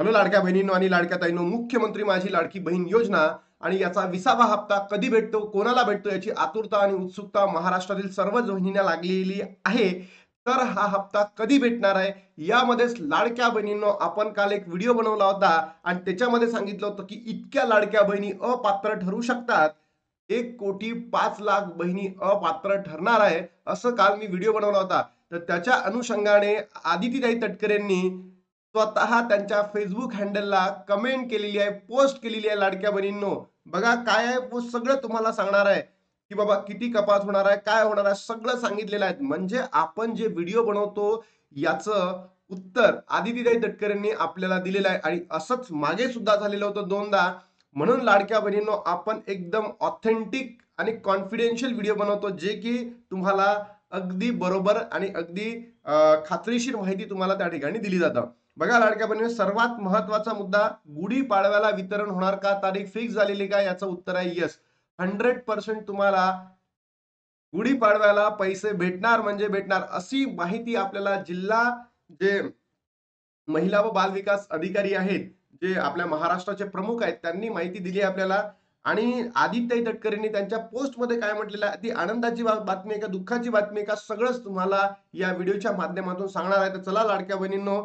Hello लाडक्या बहिणींनो आणि लाडक्या ताईंनो, मुख्यमंत्री माझी लाडकी बहीण योजना आणि याचा 20वा हप्ता कधी भेटतो, कोणाला भेटतो याची आतुरता आणि उत्सुकता महाराष्ट्रातील सर्वच बहिणींना लागलेली आहे. तर हा हप्ता कधी भेटणार आहे यामध्येच लाडक्या बहिणींनो, आपण काल एक व्हिडिओ बनवला होता आणि त्याच्यामध्ये सांगितलं होतं की इतक्या लाडक्या बहिणी अपात्र ठरू शकतात. 1,05,00,000 बहिणी अपात्र ठरणार आहे असं काल मी व्हिडिओ बनवला होता. तर त्याच्या अनुषंगाने आदितीताई तटकरेंनी स्वतः त्यांच्या फेसबुक हँडलला कमेंट केलेली आहे, पोस्ट केलेली आहे. लाडक्या बहिणींनो, बघा काय आहे पोस्ट, सगळं तुम्हाला सांगणार आहे की बाबा किती कपात होणार आहे, काय होणार आहे, सगळं सांगितलेलं आहे. म्हणजे आपण जे व्हिडिओ बनवतो याचं उत्तर आदितीताई तटकरेंनी आपल्याला दिलेलं आहे आणि असंच मागे सुद्धा झालेलं होतं दोनदा. म्हणून लाडक्या बहिणींनो, आपण एकदम ऑथेंटिक आणि कॉन्फिडेन्शियल व्हिडिओ बनवतो, जे की तुम्हाला अगदी बरोबर आणि अगदी खात्रीशीर माहिती तुम्हाला त्या ठिकाणी दिली जातं. बघा लाडक्या बहिणींनो, सर्वात महत्वाचा मुद्दा, गुढीपाडव्याला वितरण होणार का, तारीख फिक्स झालेली का, याचं उत्तर आहे येस. 100% तुम्हाला गुढीपाडव्याला पैसे भेटणार म्हणजे भेटणार, अशी माहिती आपल्याला जिल्हा जे महिला व बाल विकास अधिकारी आहेत, जे आपल्या महाराष्ट्राचे प्रमुख आहेत, त्यांनी माहिती दिली आपल्याला. आणि आदित्यताई तटकरेंनी त्यांच्या पोस्टमध्ये काय म्हटलेलं आहे, ती आनंदाची बातमी आहे का दुःखाची बातमी आहे का, सगळंच तुम्हाला या व्हिडिओच्या माध्यमातून सांगणार आहे. तर चला लाडक्या बहिणींनो,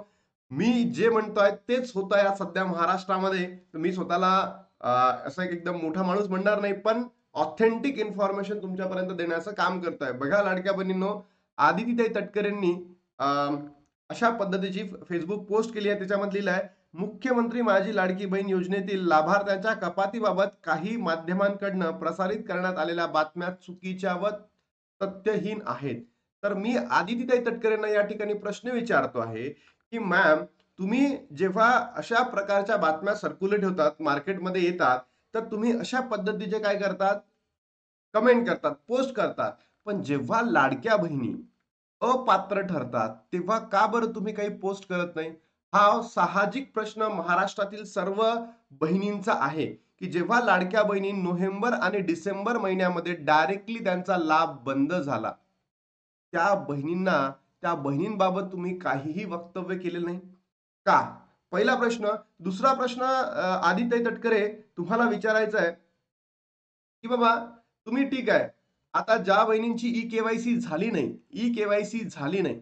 मी जे म्हणतोय तेच होत आहे सध्या महाराष्ट्रामध्ये. तर मी स्वतःला असं एक एकदम मोठा माणूस म्हणणार नाही, पण ऑथेंटिक इन्फॉर्मेशन तुमच्यापर्यंत देण्याचं काम करतोय. बघा लाडक्या बहिणींनो, आदितीताई तटकरेंनी अशा पद्धतीची फेसबुक पोस्ट केली आहे. त्याच्यामध्ये लिहिलं आहे, मुख्यमंत्री माझी लाडकी बहीण योजनेतील लाभार्थ्यांच्या कपातीबाबत काही माध्यमांकडनं प्रसारित करण्यात आलेल्या बातम्या चुकीच्या व तथ्यहीन आहेत. तर मी आदितीताई तटकरेंना या ठिकाणी प्रश्न विचारतो आहे की मॅम, तुम्ही जेव्हा अशा प्रकारच्या बातम्या सर्क्युलेट होतात, मार्केटमध्ये येतात, तर तुम्ही अशा पद्धतीचे काय करतात, कमेंट करतात, पोस्ट करतात. पण जेव्हा लाडक्या बहिणी अपात्र ठरतात, तेव्हा का बरं तुम्ही काही पोस्ट करत नाही? हा साहजिक प्रश्न महाराष्ट्रातील सर्व बहिणींचा आहे, की जेव्हा लाडक्या बहिणी नोव्हेंबर आणि डिसेंबर महिन्यामध्ये डायरेक्टली त्यांचा लाभ बंद झाला, त्या बहिणींना, त्या बहिणींबाबत तुम्ही काहीही वक्तव्य केलेलं नाही का? पहिला प्रश्न. दुसरा प्रश्न, आदित्य तटकरे, तुम्हाला विचारायचा आहे की बाबा, तुम्ही ठीक आहे, आता ज्या बहिणींची ई केवायसी झाली नाही, ई केवायसी झाली नाही,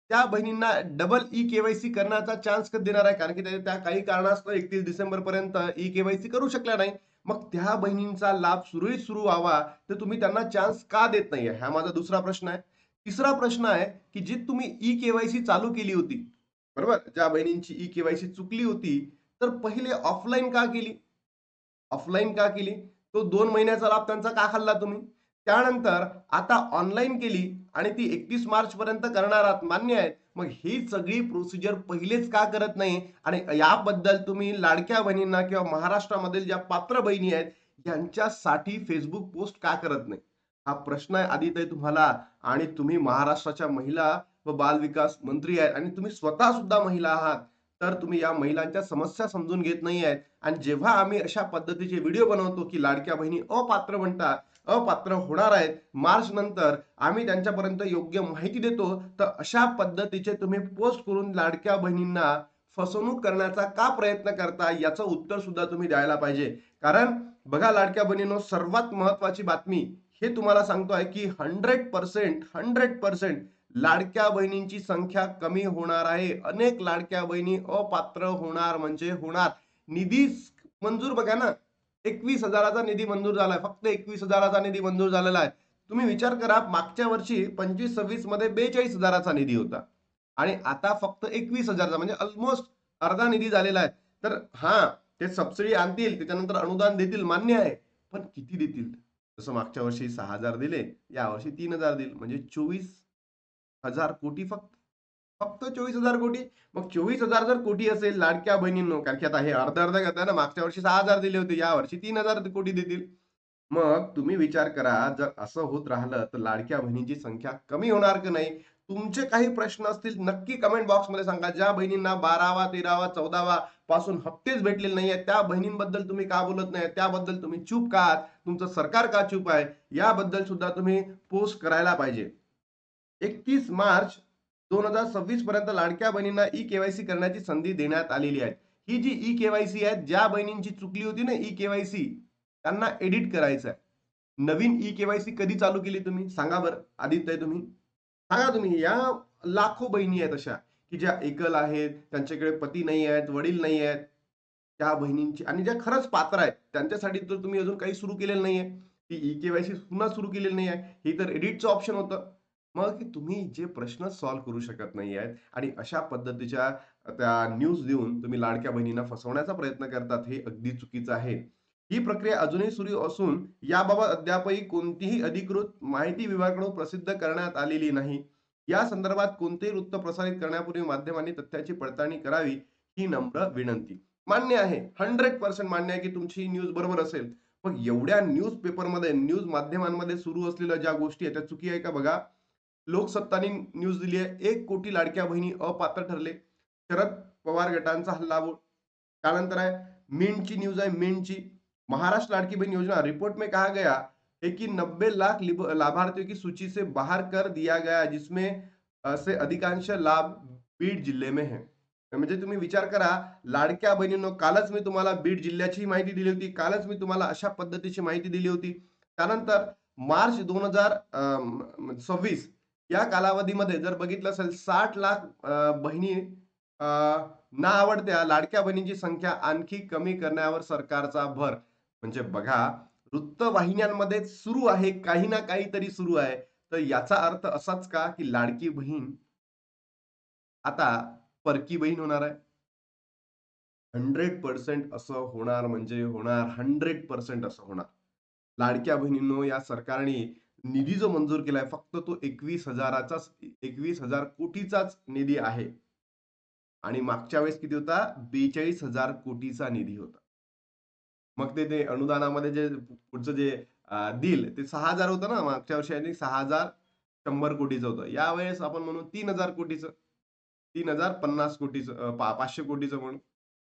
त्या बहिणींना डबल ई केवायसी करण्याचा चान्स कधी देणार आहे? कारण की त्या काही कारणास्तव 31 डिसेंबर पर्यंत ई केवायसी करू शकल्या नाही. मग त्या बहिणींचा लाभ सुरळीत सुरू व्हावा, तर तुम्ही त्यांना चान्स का देत नाहीये? हा माझा दुसरा प्रश्न आहे. तिसरा प्रश्न आहे की जी तुम्ही ई केवायसी चालू केली होती, बरोबर, ज्या बहिणींची ई केवायसी चुकली होती, तर पहिले ऑफलाईन का केली? ऑफलाईन का केली? तो 2 महिन्याचा लाभ त्यांचा का खाल्ला तुम्ही? त्यानंतर आता ऑनलाईन केली आणि ती 31 मार्च पर्यंत करणार आहात, मान्य आहे. मग ही सगळी प्रोसिजर पहिलेच का करत नाही? आणि याबद्दल तुम्ही लाडक्या बहिणींना किंवा महाराष्ट्रामधील ज्या पात्र बहिणी आहेत यांच्यासाठी फेसबुक पोस्ट का करत नाही? हा प्रश्न आहे आदिताई तुम्हाला. आणि तुम्ही महाराष्ट्राच्या महिला व बाल विकास मंत्री आहेत आणि तुम्ही स्वतः सुद्धा महिला आहात. तर तुम्ही या महिलांच्या समस्या समजून घेत नाही आहेत. आणि जेव्हा आम्ही अशा पद्धतीचे व्हिडिओ बनवतो की लाडक्या बहिणी अपात्र म्हणतात, अपात्र होणार आहेत मार्च नंतर, आम्ही त्यांच्यापर्यंत योग्य माहिती देतो, तर अशा पद्धतीचे तुम्ही पोस्ट करून लाडक्या बहिणींना फसवणूक करण्याचा का प्रयत्न करता, याचं उत्तर सुद्धा तुम्ही द्यायला पाहिजे. कारण बघा लाडक्या बहिणींनो, सर्वात महत्वाची बातमी हे तुम्हाला सांगतोय की 100% लाडक्या बहिणींची संख्या कमी होणार आहे. अनेक लाडक्या बहिणी अपात्र होणार म्हणजे होणार. निधी मंजूर बघा ना, 21,000चा निधी मंजूर झालाय, फक्त 21,000चा निधी मंजूर झालेला आहे. तुम्ही विचार करा, मागच्या वर्षी 25-26 मध्ये 42,000चा निधी होता आणि आता फक्त 21,000चा, म्हणजे ऑलमोस्ट अर्धा निधी झालेला आहे. तर हा, ते सबसिडी आणतील, त्याच्यानंतर अनुदान देतील, मान्य आहे, पण किती देतील? जसं मागच्या वर्षी 6,000 दिले, यावर्षी 3,000 देईल, म्हणजे 24,000 कोटी फक्त. फक्त 24,000 कोटी. मग 24,000 जर कोटी असेल लाडक्या बहिणींनो, कारण की आता हे अर्ध अर्ध करताय ना, मागच्या वर्षी 6,000 दिले होते, या वर्षी 3,000 कोटी देतील. मग तुम्ही विचार करा, जर असं होत राहिलं तर लाडक्या बहिणींची संख्या कमी होणार की नाही? तुमचे काही प्रश्न असतील, नक्की कमेंट बॉक्समध्ये सांगा. ज्या बहिणींना 12वा 13वा 14वा पासून हप्तेच भेटलेले नाहीये, त्या बहिणींबद्दल तुम्ही का बोलत नाही? त्याबद्दल तुम्ही चूप का आहात? तुमचं सरकार का चूप आहे? याबद्दल सुद्धा तुम्ही पोस्ट करायला पाहिजे. 31 मार्च 2026 पर्यंत लाडक्या बहिणींना ई केवायसी करण्याची संधी देण्यात आलेली आहे. ही जी ई केवायसी आहे, ज्या बहिणींची चुकली होती ना ई केवायसी, त्यांना एडिट करायचं आहे. नवीन ई केवायसी कधी चालू केली तुम्ही सांगा बरं? आदित्य तुम्ही सांगा. तुम्ही या लाखो बहिणी आहेत अशा की ज्या एकल आहेत, त्यांच्याकडे पती नाही आहेत, वडील नाही आहेत, त्या बहिणींची आणि ज्या खरंच पात्र आहेत त्यांच्यासाठी तर तुम्ही अजून काही सुरू केलेलं नाहीये. ती ई केवायसी पुन्हा सुरू केलेली नाही आहे. हे तर एडिटचं ऑप्शन होतं. मग तुम्ही जे प्रश्न सॉल्व्ह करू शकत नाही आहेत आणि अशा पद्धतीच्या त्या न्यूज देऊन तुम्ही लाडक्या बहिणींना फसवण्याचा प्रयत्न करतात, हे अगदी चुकीचं आहे. ही प्रक्रिया अजूनही सुरू असून याबाबत अद्यापही कोणतीही अधिकृत माहिती विभागाकडून प्रसिद्ध करण्यात आलेली नाही. या संदर्भात कोणतेही वृत्त प्रसारित करण्यापूर्वी माध्यमांनी तथ्याची पडताळणी करावी, ही नम्र विनंती. मान्य आहे, 100% मान्य आहे की तुमची न्यूज बरोबर असेल. मग एवढ्या न्यूज पेपरमध्ये, न्यूज माध्यमांमध्ये सुरू असलेल्या ज्या गोष्टी आहेत त्या चुकी आहे का बघा. लोकसत्तानी न्यूज दिली आहे, 1 कोटी लाडक्या बहिणी अपात्र ठरले. शरद पवार गटांचा हल्लाबोल. त्यानंतर आहे मिंटची न्यूज आहे, मिंटची महाराष्ट्र लाडकी बहन योजना रिपोर्ट में कहा गया है कि 90 लाख लाभार्थियों की सूची से बाहर कर दिया गया, जिसमें से अधिकांश लाभ बीड जिल्हे में है. म्हणजे तुम्ही विचार करा, लाडक्या बहिणींनो, कालच मी तुम्हाला बीड जिल्ह्याची माहिती दिली होती. कालच मी तुम्हाला अशा पद्धतीची माहिती दिली होती. त्यानंतर मार्च 2026 या कालावधीमध्ये जर बघितलं असेल 60 लाख बहिणी अ, ना आवडत्या लाडक्या बहिणींची संख्या आणखी कमी करण्यावर सरकारचा भर. म्हणजे बघा, वृत्तवाहिन्यांमध्ये सुरू आहे, काही ना काहीतरी सुरू आहे. तर याचा अर्थ असाच का, की लाडकी बहीण आता परकी बहीण होणार आहे? 100% असं होणार म्हणजे होणार. 100% असं होणार. लाडक्या बहिणींनो, या सरकारने निधी जो मंजूर केलाय फक्त तो 21,000चाच 21,000 कोटीचाच निधी आहे. आणि मागच्या वेळेस किती होता? 42,000 कोटीचा निधी होता. मग ते ते अनुदानामध्ये जे पुढचं जे देईल ते 6,000 होतं ना, मागच्या वर्षी आणि 6,100 कोटीचं होतं. यावेळेस आपण म्हणू 3,000 कोटीचं. 3,050 कोटीचं 500 कोटीचं म्हणू.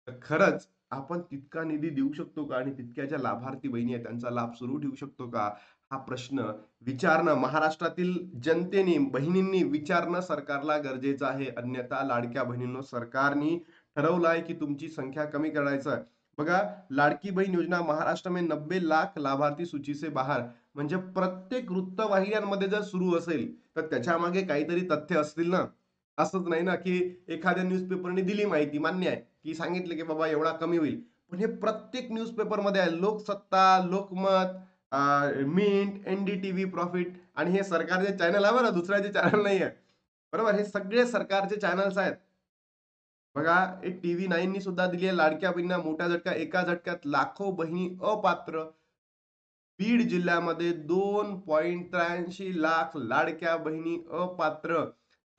तर खरंच आपण तितका निधी देऊ शकतो का? आणि तितक्या ज्या लाभार्थी बहिणी आहेत त्यांचा लाभ सुरू ठेवू शकतो का? हा प्रश्न विचारणं महाराष्ट्रातील जनतेने, बहिणींनी विचारणं सरकारला गरजेचं आहे. अन्यथा लाडक्या बहिणींनो, सरकारनी ठरवलं आहे की तुमची संख्या कमी करायचं आहे. बघा, लाडकी बहीण योजना महाराष्ट्र में 90 लाख लाभार्थी सूची से बाहर. म्हणजे प्रत्येक वृत्तवाहिन्यांमध्ये जर सुरू असेल, तर त्याच्यामागे काहीतरी तथ्य असतील ना. असंच नाही ना, की एखाद्या न्यूजपेपरने दिली माहिती, मान्य आहे, की सांगितलं की बाबा एवढा कमी होईल. पण हे प्रत्येक न्यूजपेपरमध्ये आहे. Loksatta, Lokmat, Mint, NDTV, Profit आणि हे सरकारचे चॅनल आहे बरं, दुसऱ्याचे चॅनल नाही आहे. बरोबर, हे सगळे सरकारचे चॅनल्स आहेत. बघा, एक टीव्ही 9 नी सुद्धा दिली आहे लाडक्या बहिणींना मोठा झटका. एका झटक्यात लाखो बहिणी अपात्र. बीड जिल्ह्यामध्ये 2.83 लाख लाडक्या बहिणी अपात्र.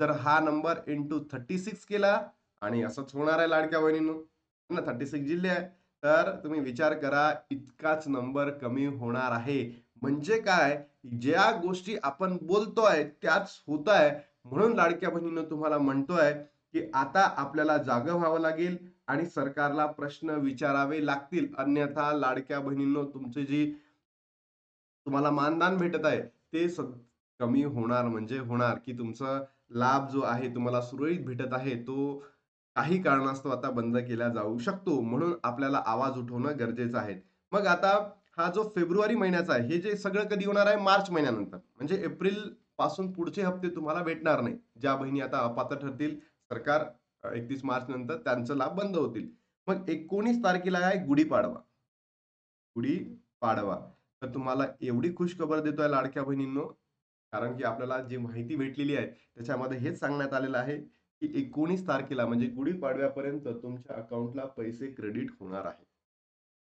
तर हा नंबर इंटू 36 केला आणि असंच होणार आहे लाडक्या बहिणींनो. ना 36 जिल्हे आहे. तर तुम्ही विचार करा, इतकाच नंबर कमी होणार आहे. म्हणजे काय, ज्या गोष्टी आपण बोलतोय त्याच होत आहे. म्हणून लाडक्या बहिणींनो, तुम्हाला म्हणतोय की आता आपल्याला जागं व्हावं लागेल आणि सरकारला प्रश्न विचारावे लागतील. अन्यथा लाडक्या बहिणींनो, तुमची जी तुम्हाला मानधन भेटत आहे, ते कमी होणार म्हणजे होणार, की तुमचा लाभ जो आहे तुम्हाला सुरळीत भेटत आहे, तो काही कारणास्तव आता बंद केला जाऊ शकतो. म्हणून आपल्याला आवाज उठवणं गरजेचं आहे. मग आता हा जो फेब्रुवारी महिन्याचा आहे, हे जे सगळं कधी होणार आहे? मार्च महिन्यानंतर. म्हणजे एप्रिल पासून पुढचे हप्ते तुम्हाला भेटणार नाही. ज्या बहिणी आता अपात्र ठरतील, सरकार 31 मार्च नंतर त्यांचा लाभ बंद होतील. मग 19 तारखेला आहे गुढीपाडवा. गुढीपाडवा. तर तुम्हाला एवढी खुशखबर देतोय लाडक्या बहिणींनो, कारण की आपल्याला जी माहिती भेटलेली आहे, त्याच्यामध्ये हेच सांगण्यात आलेलं आहे, की 19 तारखेला म्हणजे गुढीपाडव्यापर्यंत तुमच्या अकाउंटला पैसे क्रेडिट होणार आहे.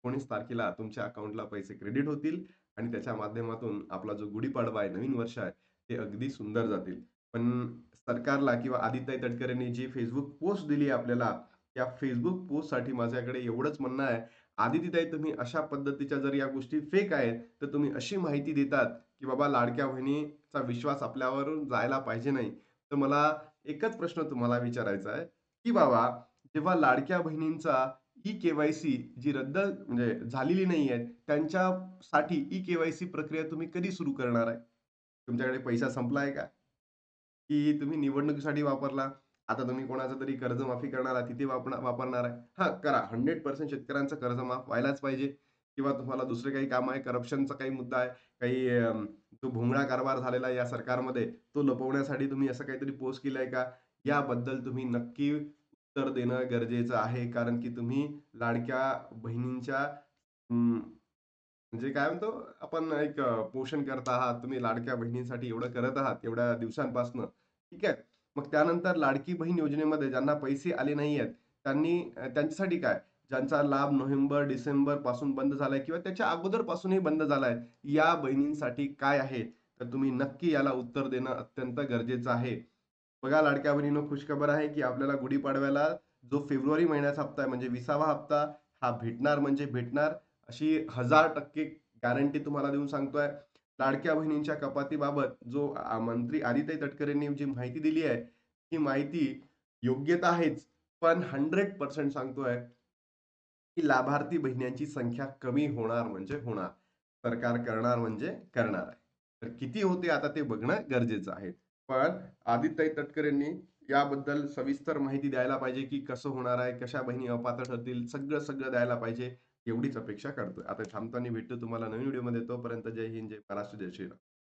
19 तारखेला तुमच्या अकाउंटला पैसे क्रेडिट होतील आणि त्याच्या माध्यमातून आपला जो गुढीपाडवा आहे, नवीन वर्ष आहे, ते अगदी सुंदर जातील. पण सरकारला किंवा आदित्य तटकरेंनी जी Facebook पोस्ट दिली आहे आपल्याला, त्या Facebook पोस्टसाठी माझ्याकडे एवढंच म्हणणं आहे, आदितीताई, तुम्ही अशा पद्धतीच्या जर या गोष्टी फेक आहेत, तर तुम्ही अशी माहिती देतात, की बाबा लाडक्या बहिणीचा विश्वास आपल्यावरून जायला पाहिजे नाही. तर मला एकच प्रश्न तुम्हाला विचारायचा आहे, की बाबा जेव्हा लाडक्या बहिणींचा ई-के-वाय-सी जी रद्द म्हणजे झालेली नाहीये, त्यांच्यासाठी ई-के-वाय-सी प्रक्रिया तुम्ही कधी सुरू करणार आहे? तुमच्याकडे पैसा संपला आहे का? की तुम्ही निवडणुकीसाठी वापरला? आता तुम्ही कोणाचं तरी कर्जमाफी करणार आहात, तिथे वापरणार आहे. हां, करा. 100% शेतकऱ्यांचं कर्ज माफ व्हायलाच पाहिजे किंवा तुम्हाला दुसरे काही काम आहे, करप्शनचा काही मुद्दा आहे, काही जो भोंगळा कारभार झालेला आहे या सरकारमध्ये, तो लपवण्यासाठी तुम्ही असं काहीतरी पोस्ट केलंय का? याबद्दल तुम्ही नक्की उत्तर देणं गरजेचं आहे. कारण की तुम्ही लाडक्या बहिणींच्या म्हणजे काय म्हणतो आपण एक पोषण करत आहात. तुम्ही लाडक्या बहिणींसाठी एवढं करत आहात एवढ्या दिवसांपासनं. ठीक आहे. मग त्यानंतर लाडकी बहीण योजनेमध्ये ज्यांना पैसे आले नाहीयेत, त्यांच्यासाठी काय? ज्यांचा लाभ नोव्हेंबर, डिसेंबर पासून बंद झालाय किंवा त्याच्या अगोदरपासूनही बंद झालाय. या बहिणींसाठी काय आहे? तर तुम्ही नक्की याला उत्तर देणं अत्यंत गरजेचं आहे. बघा लाडक्या बहिणींनो, खुशखबर आहे की आपल्याला गुढीपाडव्याला जो फेब्रुवारी महिन्याचा हप्ता आहे म्हणजे 20वा हप्ता हा भेटणार म्हणजे भेटणार. अशी 1000% गॅरंटी तुम्हाला देऊन सांगतोय. लाडक्या बहिणींच्या कपातीबाबत जो मंत्री आदित्य तटकरेंनी जी माहिती दिली आहे, ही माहिती योग्य तर आहेच, पण 100% सांगतोय, की लाभार्थी बहिण्यांची संख्या कमी होणार म्हणजे होणार. सरकार करणार म्हणजे करणार आहे. तर किती होते आता ते बघणं गरजेचं आहे. पण आदित्य तटकरेंनी याबद्दल सविस्तर माहिती द्यायला पाहिजे, की कसं होणार आहे, कशा बहिणी अपात्र ठरतील, सगळं द्यायला पाहिजे. एवढीच अपेक्षा करतोय. आता थांबतो आणि भेटतो तुम्हाला नवीन व्हिडिओमध्ये. तोपर्यंत जय हिंद, जय महाराष्ट्र, जय श्रीराम.